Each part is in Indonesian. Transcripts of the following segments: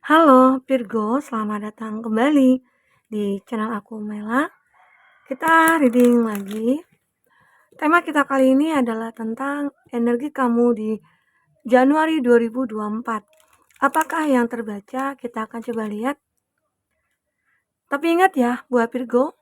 Halo Virgo, selamat datang kembali di channel aku Mela. Kita reading lagi. Tema kita kali ini adalah tentang energi kamu di Januari 2024. Apakah yang terbaca? Kita akan coba lihat. Tapi ingat ya, buat Virgo,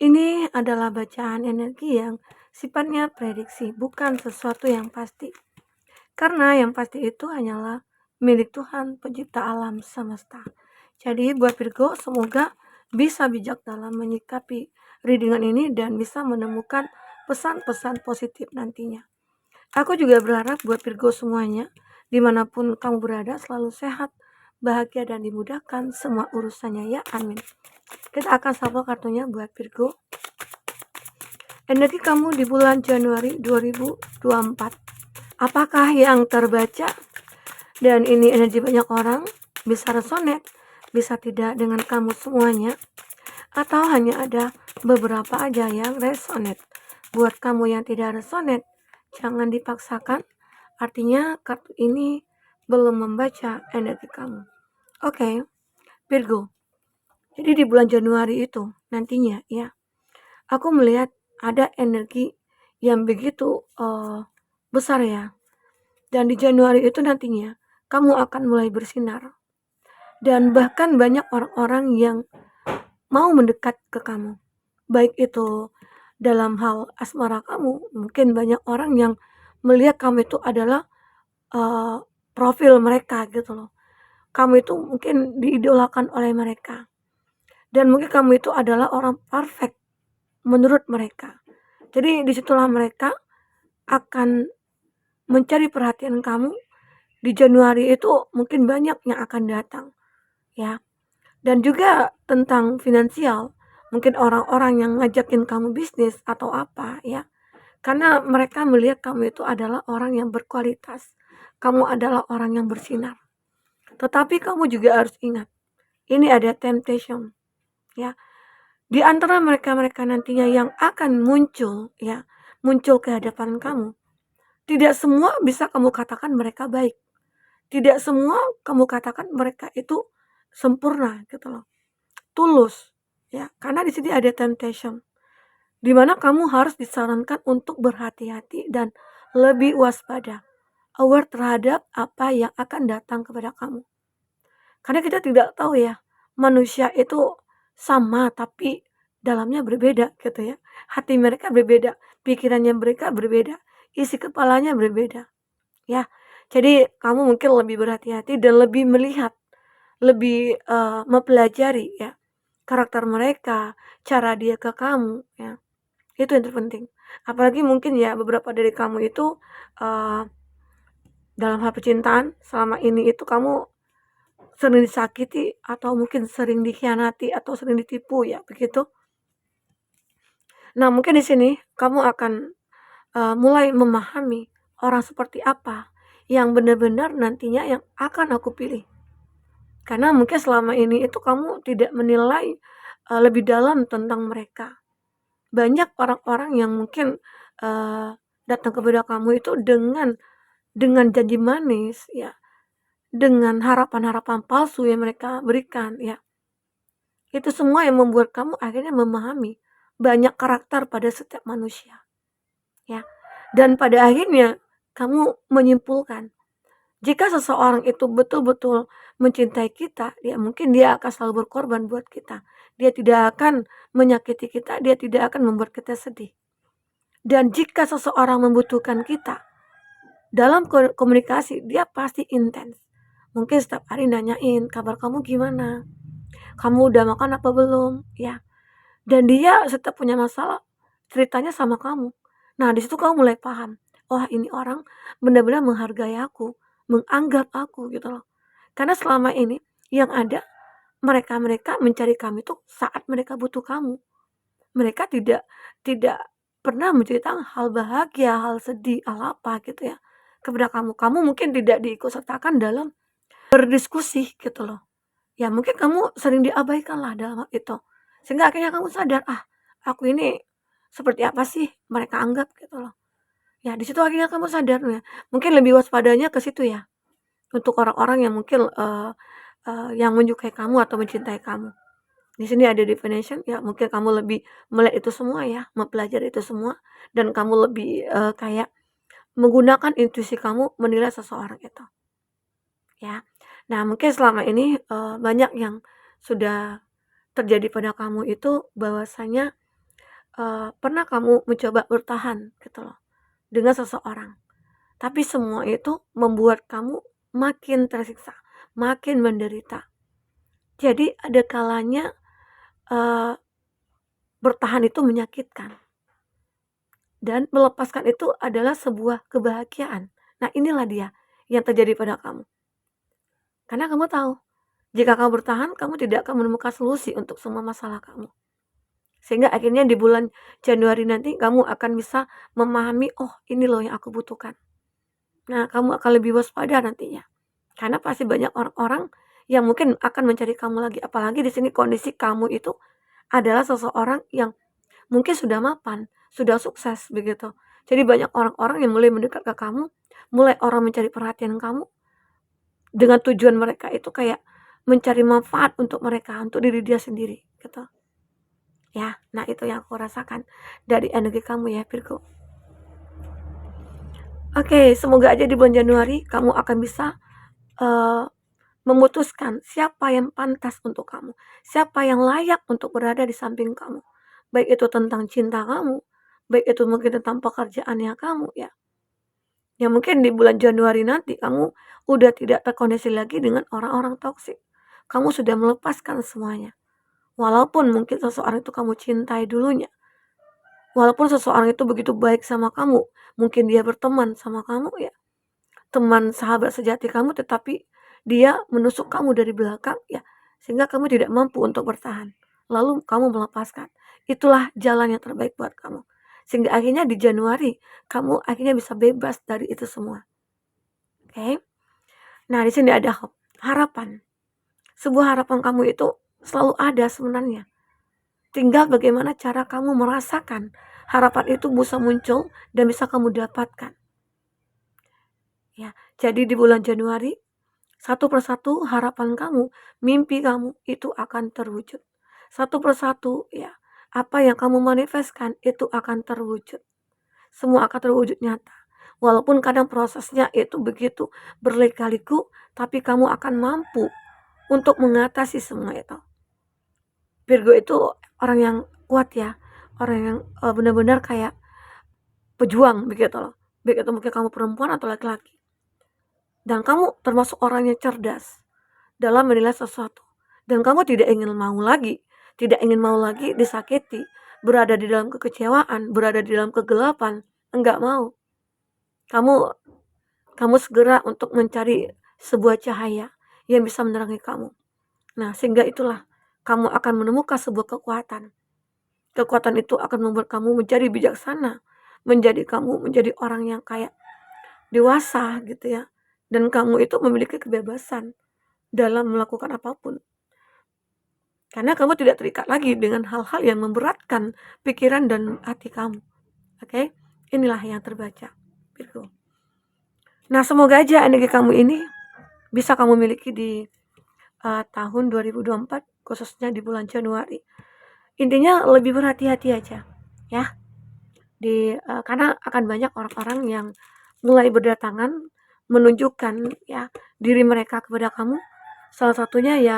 ini adalah bacaan energi yang sifatnya prediksi, bukan sesuatu yang pasti. Karena yang pasti itu hanyalah milik Tuhan, pencipta alam semesta. Jadi buat Virgo, semoga bisa bijak dalam menyikapi readingan ini dan bisa menemukan pesan-pesan positif nantinya. Aku juga berharap buat Virgo semuanya, dimanapun kamu berada, selalu sehat, bahagia, dan dimudahkan semua urusannya ya, amin. Kita akan shuffle kartunya buat Virgo. Energi kamu di bulan Januari 2024. Apakah yang terbaca? Dan ini energi banyak orang, bisa resonate, bisa tidak dengan kamu semuanya, atau hanya ada beberapa aja yang resonate. Buat kamu yang tidak resonate, jangan dipaksakan, artinya kartu ini belum membaca energi kamu. Oke, Virgo. Jadi di bulan Januari itu nantinya ya, aku melihat ada energi yang begitu besar ya. Dan di Januari itu nantinya kamu akan mulai bersinar. Dan bahkan banyak orang-orang yang mau mendekat ke kamu. Baik itu dalam hal asmara kamu, mungkin banyak orang yang melihat kamu itu adalah profil mereka gitu loh. Kamu itu mungkin diidolakan oleh mereka. Dan mungkin kamu itu adalah orang perfect menurut mereka. Jadi disitulah mereka akan mencari perhatian kamu. Di Januari itu mungkin banyak yang akan datang ya. Dan juga tentang finansial, mungkin orang-orang yang ngajakin kamu bisnis atau apa ya. Karena mereka melihat kamu itu adalah orang yang berkualitas. Kamu adalah orang yang bersinar. Tetapi kamu juga harus ingat, ini ada temptation ya. Di antara mereka-mereka nantinya yang akan muncul ya, muncul ke hadapan kamu. Tidak semua bisa kamu katakan mereka baik. Tidak semua kamu katakan mereka itu sempurna gitu loh. Tulus ya, karena di sini ada temptation. Di mana kamu harus disarankan untuk berhati-hati dan lebih waspada, aware terhadap apa yang akan datang kepada kamu. Karena kita tidak tahu ya, manusia itu sama tapi dalamnya berbeda gitu ya. Hati mereka berbeda, pikirannya mereka berbeda, isi kepalanya berbeda ya. Jadi kamu mungkin lebih berhati-hati dan lebih melihat, lebih mempelajari ya karakter mereka, cara dia ke kamu ya. Itu yang terpenting. Apalagi mungkin ya beberapa dari kamu itu dalam hal percintaan selama ini itu kamu sering disakiti atau mungkin sering dikhianati atau sering ditipu ya, begitu. Nah, mungkin di sini kamu akan mulai memahami orang seperti apa yang benar-benar nantinya yang akan aku pilih. Karena mungkin selama ini itu kamu tidak menilai lebih dalam tentang mereka. Banyak orang-orang yang mungkin datang kepada kamu itu dengan janji manis ya, dengan harapan-harapan palsu yang mereka berikan ya. Itu semua yang membuat kamu akhirnya memahami banyak karakter pada setiap manusia ya. Dan pada akhirnya kamu menyimpulkan, jika seseorang itu betul-betul mencintai kita, ya mungkin dia akan selalu berkorban buat kita. Dia tidak akan menyakiti kita, dia tidak akan membuat kita sedih. Dan jika seseorang membutuhkan kita, dalam komunikasi dia pasti intens. Mungkin setiap hari nanyain, kabar kamu gimana? Kamu udah makan apa belum? Ya. Dan dia setiap punya masalah, ceritanya sama kamu. Nah, di situ kamu mulai paham, wah ini orang benar-benar menghargai aku, menganggap aku gitu loh. Karena selama ini yang ada mereka-mereka mencari kami tuh saat mereka butuh kamu. Mereka tidak tidak pernah menceritakan hal bahagia, hal sedih, hal apa gitu ya kepada kamu. Kamu mungkin tidak diikutsertakan dalam berdiskusi gitu loh. Ya mungkin kamu sering diabaikan lah dalam hal itu. Sehingga akhirnya kamu sadar, ah aku ini seperti apa sih mereka anggap gitu loh. Ya di situ akhirnya kamu sadar ya. Mungkin lebih waspadanya ke situ ya. Untuk orang-orang yang mungkin yang menyukai kamu atau mencintai kamu. Di sini ada definition, ya mungkin kamu lebih melihat itu semua ya, mempelajari itu semua, dan kamu lebih kayak menggunakan intuisi kamu menilai seseorang itu, ya. Nah, mungkin selama ini banyak yang sudah terjadi pada kamu itu bahwasanya pernah kamu mencoba bertahan gitu loh dengan seseorang, tapi semua itu membuat kamu makin tersiksa, makin menderita. Jadi ada kalanya bertahan itu menyakitkan dan melepaskan itu adalah sebuah kebahagiaan. Nah, inilah dia yang terjadi pada kamu. Karena kamu tahu, jika kamu bertahan, kamu tidak akan menemukan solusi untuk semua masalah kamu. Sehingga akhirnya di bulan Januari nanti kamu akan bisa memahami, oh ini loh yang aku butuhkan. Nah, kamu akan lebih waspada nantinya. Karena pasti banyak orang-orang yang mungkin akan mencari kamu lagi. Apalagi di sini kondisi kamu itu adalah seseorang yang mungkin sudah mapan, sudah sukses begitu. Jadi banyak orang-orang yang mulai mendekat ke kamu, mulai orang mencari perhatian kamu dengan tujuan mereka itu kayak mencari manfaat untuk mereka, untuk diri dia sendiri gitu. Ya, nah itu yang aku rasakan dari energi kamu ya Virgo. Oke, semoga aja di bulan Januari kamu akan bisa memutuskan siapa yang pantas untuk kamu, siapa yang layak untuk berada di samping kamu. Baik itu tentang cinta kamu, baik itu mungkin tentang pekerjaannya kamu ya. Ya mungkin di bulan Januari nanti kamu udah tidak terkoneksi lagi dengan orang-orang toksik. Kamu sudah melepaskan semuanya. Walaupun mungkin seseorang itu kamu cintai dulunya. Walaupun seseorang itu begitu baik sama kamu, mungkin dia berteman sama kamu ya. Teman sahabat sejati kamu, tetapi dia menusuk kamu dari belakang ya, sehingga kamu tidak mampu untuk bertahan. Lalu kamu melepaskan. Itulah jalan yang terbaik buat kamu. Sehingga akhirnya di Januari kamu akhirnya bisa bebas dari itu semua. Oke. Nah, di sini ada harapan. Sebuah harapan kamu itu selalu ada sebenarnya. Tinggal bagaimana cara kamu merasakan harapan itu bisa muncul dan bisa kamu dapatkan. Ya, jadi di bulan Januari satu persatu harapan kamu, mimpi kamu itu akan terwujud. Satu persatu ya, apa yang kamu manifestkan itu akan terwujud. Semua akan terwujud nyata. Walaupun kadang prosesnya itu begitu berliku-liku, tapi kamu akan mampu untuk mengatasi semua itu. Virgo itu orang yang kuat ya, orang yang benar-benar kayak pejuang begitu loh. Baik itu mungkin kamu perempuan atau laki-laki. Dan kamu termasuk orang yang cerdas dalam menilai sesuatu. Dan kamu tidak ingin mau lagi disakiti, berada di dalam kekecewaan, berada di dalam kegelapan, enggak mau. Kamu segera untuk mencari sebuah cahaya yang bisa menerangi kamu. Nah, sehingga itulah kamu akan menemukan sebuah kekuatan. Kekuatan itu akan membuat kamu menjadi bijaksana, kamu menjadi orang yang kayak dewasa gitu ya. Dan kamu itu memiliki kebebasan dalam melakukan apapun. Karena kamu tidak terikat lagi dengan hal-hal yang memberatkan pikiran dan hati kamu. Oke? Inilah yang terbaca, Virgo. Nah, semoga aja energi kamu ini bisa kamu miliki di tahun 2024, khususnya di bulan Januari. Intinya lebih berhati-hati aja, ya. Karena akan banyak orang-orang yang mulai berdatangan menunjukkan ya diri mereka kepada kamu. Salah satunya ya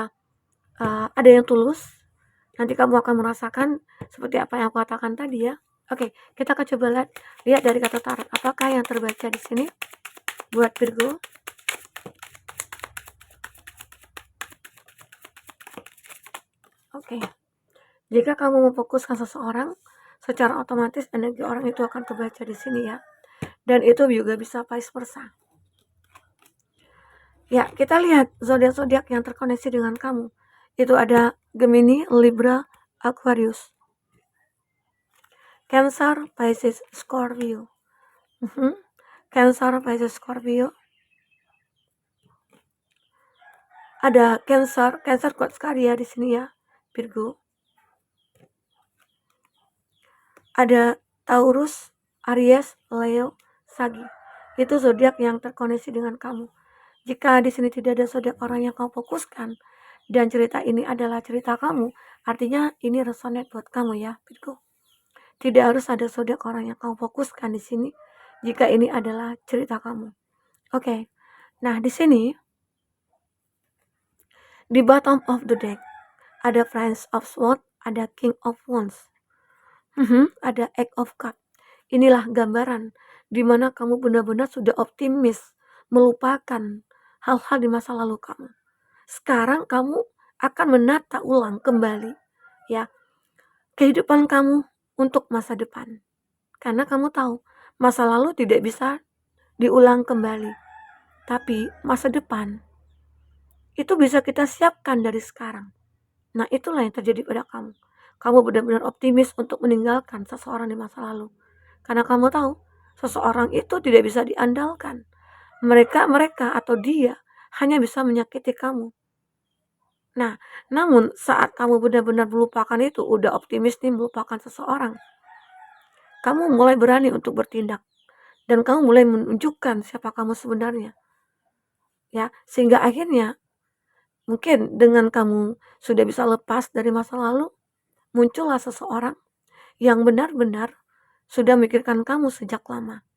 ada yang tulus. Nanti kamu akan merasakan seperti apa yang aku katakan tadi ya. Oke, kita akan coba lihat dari kata tarot. Apakah yang terbaca di sini buat Virgo? Oke. Jika kamu memfokuskan seseorang, secara otomatis energi orang itu akan terbaca di sini ya. Dan itu juga bisa vice versa. Ya, kita lihat zodiak-zodiak yang terkoneksi dengan kamu. Itu ada Gemini, Libra, Aquarius, Cancer, Pisces, Scorpio. Cancer, Pisces, Scorpio. Ada Cancer kuat sekali ya di sini ya, Virgo. Ada Taurus, Aries, Leo, Sagi. Itu zodiak yang terkoneksi dengan kamu. Jika di sini tidak ada zodiak orang yang kamu fokuskan dan cerita ini adalah cerita kamu, artinya ini resonate buat kamu ya, Virgo. Tidak harus ada zodiak orang yang kamu fokuskan di sini jika ini adalah cerita kamu. Oke. Nah, di sini di bottom of the deck ada Prince of Swords, ada King of Wands. Ada Eight of Cups. Inilah gambaran di mana kamu benar-benar sudah optimis melupakan hal-hal di masa lalu kamu. Sekarang kamu akan menata ulang kembali ya kehidupan kamu untuk masa depan. Karena kamu tahu masa lalu tidak bisa diulang kembali. Tapi masa depan itu bisa kita siapkan dari sekarang. Nah, itulah yang terjadi pada kamu. Kamu benar-benar optimis untuk meninggalkan seseorang di masa lalu. Karena kamu tahu seseorang itu tidak bisa diandalkan. Mereka atau dia hanya bisa menyakiti kamu. Nah, namun saat kamu benar-benar melupakan itu, udah optimis nih melupakan seseorang, kamu mulai berani untuk bertindak. Dan kamu mulai menunjukkan siapa kamu sebenarnya. Ya, sehingga akhirnya mungkin dengan kamu sudah bisa lepas dari masa lalu, muncullah seseorang yang benar-benar sudah memikirkan kamu sejak lama.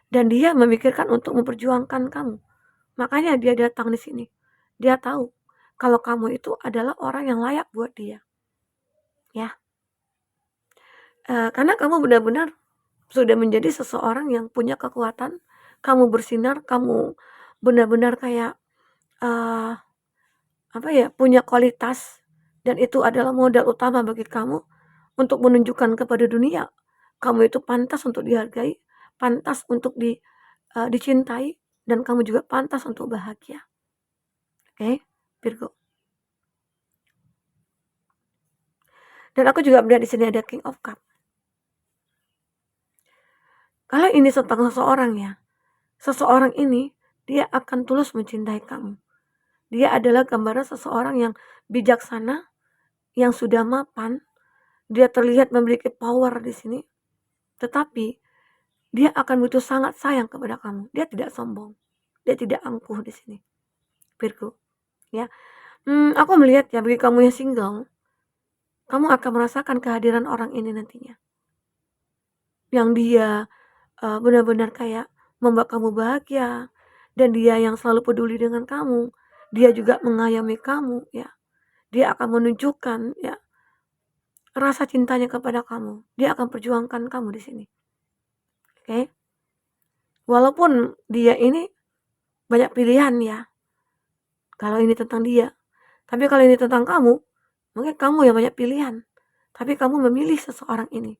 Dan dia memikirkan untuk memperjuangkan kamu. Makanya dia datang di sini. Dia tahu kalau kamu itu adalah orang yang layak buat dia. Ya. Karena kamu benar-benar sudah menjadi seseorang yang punya kekuatan, kamu bersinar, kamu benar-benar kayak punya kualitas, dan itu adalah modal utama bagi kamu untuk menunjukkan kepada dunia kamu itu pantas untuk dihargai, pantas untuk dicintai, dan kamu juga pantas untuk bahagia. Oke, Virgo. Dan aku juga melihat di sini ada King of Cups. Kalau ini tentang seseorang ya, seseorang ini dia akan tulus mencintai kamu. Dia adalah gambaran seseorang yang bijaksana, yang sudah mapan. Dia terlihat memiliki power di sini. Tetapi dia akan begitu sangat sayang kepada kamu. Dia tidak sombong. Dia tidak angkuh di sini. Virgo. Ya. Aku melihat ya bagi kamu yang single, kamu akan merasakan kehadiran orang ini nantinya. Yang dia benar-benar kayak membuat kamu bahagia, dan dia yang selalu peduli dengan kamu. Dia juga mengayomi kamu ya. Dia akan menunjukkan ya rasa cintanya kepada kamu. Dia akan perjuangkan kamu di sini. Oke. Walaupun dia ini banyak pilihan ya. Kalau ini tentang dia. Tapi kalau ini tentang kamu, mungkin kamu yang banyak pilihan. Tapi kamu memilih seseorang ini.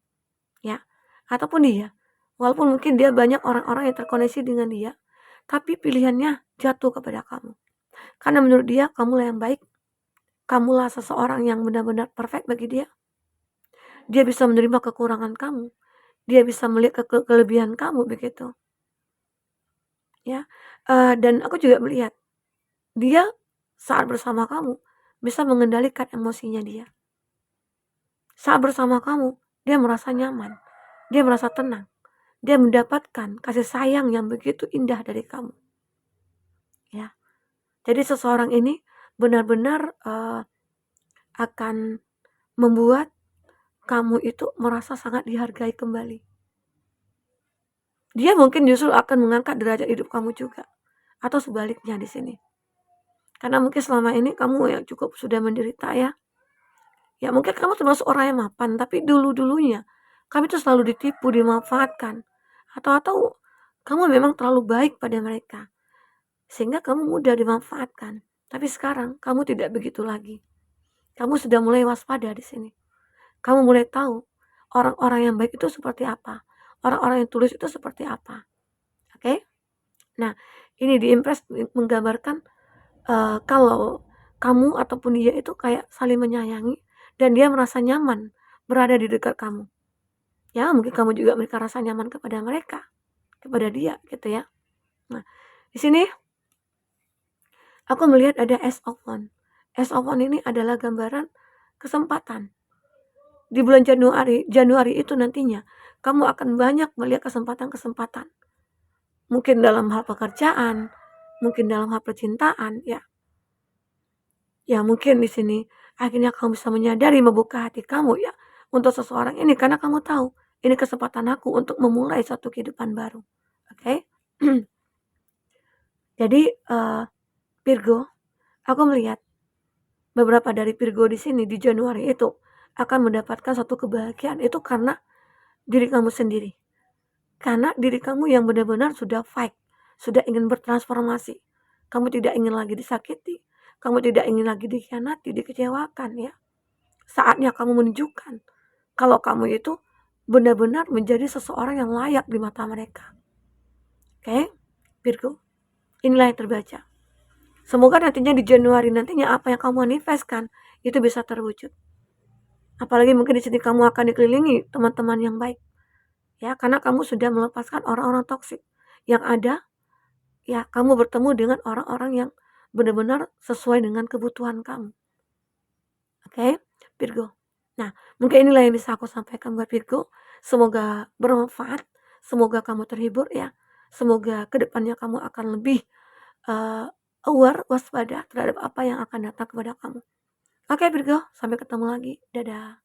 Ya. Ataupun dia. Walaupun mungkin dia banyak orang-orang yang terkoneksi dengan dia, tapi pilihannya jatuh kepada kamu. Karena menurut dia, kamulah yang baik. Kamulah seseorang yang benar-benar perfect bagi dia. Dia bisa menerima kekurangan kamu. Dia bisa melihat kelebihan kamu begitu. Ya. Dan aku juga melihat dia saat bersama kamu bisa mengendalikan emosinya dia. Saat bersama kamu, dia merasa nyaman. Dia merasa tenang. Dia mendapatkan kasih sayang yang begitu indah dari kamu. Ya. Jadi seseorang ini benar-benar akan membuat kamu itu merasa sangat dihargai kembali. Dia mungkin justru akan mengangkat derajat hidup kamu juga. Atau sebaliknya di sini. Karena mungkin selama ini kamu yang cukup sudah menderita ya. Ya mungkin kamu termasuk orang yang mapan, tapi dulu-dulunya kamu itu selalu ditipu, dimanfaatkan. Atau kamu memang terlalu baik pada mereka. Sehingga kamu mudah dimanfaatkan. Tapi sekarang kamu tidak begitu lagi. Kamu sudah mulai waspada di sini. Kamu mulai tahu orang-orang yang baik itu seperti apa. Orang-orang yang tulus itu seperti apa. Oke? Nah, ini di Impress menggambarkan kalau kamu ataupun dia itu kayak saling menyayangi dan dia merasa nyaman berada di dekat kamu. Ya, mungkin kamu juga mereka rasa nyaman kepada mereka, kepada dia gitu ya. Nah, di sini aku melihat ada Ace of Wands. Ace of Wands ini adalah gambaran kesempatan. Di bulan Januari itu nantinya kamu akan banyak melihat kesempatan-kesempatan. Mungkin dalam hal pekerjaan, mungkin dalam hal percintaan, ya mungkin di sini akhirnya kamu bisa menyadari, membuka hati kamu ya untuk seseorang ini karena kamu tahu ini kesempatan aku untuk memulai satu kehidupan baru. Oke? Jadi, Virgo, aku melihat beberapa dari Virgo di sini di Januari itu akan mendapatkan satu kebahagiaan itu karena diri kamu sendiri. Karena diri kamu yang benar-benar sudah fight, sudah ingin bertransformasi. Kamu tidak ingin lagi disakiti, kamu tidak ingin lagi dikhianati, dikecewakan ya. Saatnya kamu menunjukkan kalau kamu itu benar-benar menjadi seseorang yang layak di mata mereka. Oke, Virgo, inilah yang terbaca. Semoga nantinya di Januari nantinya apa yang kamu manifestkan itu bisa terwujud. Apalagi mungkin di sini kamu akan dikelilingi teman-teman yang baik. Ya, karena kamu sudah melepaskan orang-orang toksik. Yang ada, ya kamu bertemu dengan orang-orang yang benar-benar sesuai dengan kebutuhan kamu. Oke, Virgo. Nah, mungkin inilah yang bisa aku sampaikan buat Virgo. Semoga bermanfaat, semoga kamu terhibur ya. Semoga kedepannya kamu akan lebih aware, waspada terhadap apa yang akan datang kepada kamu. Oke Virgo, sampai ketemu lagi. Dadah.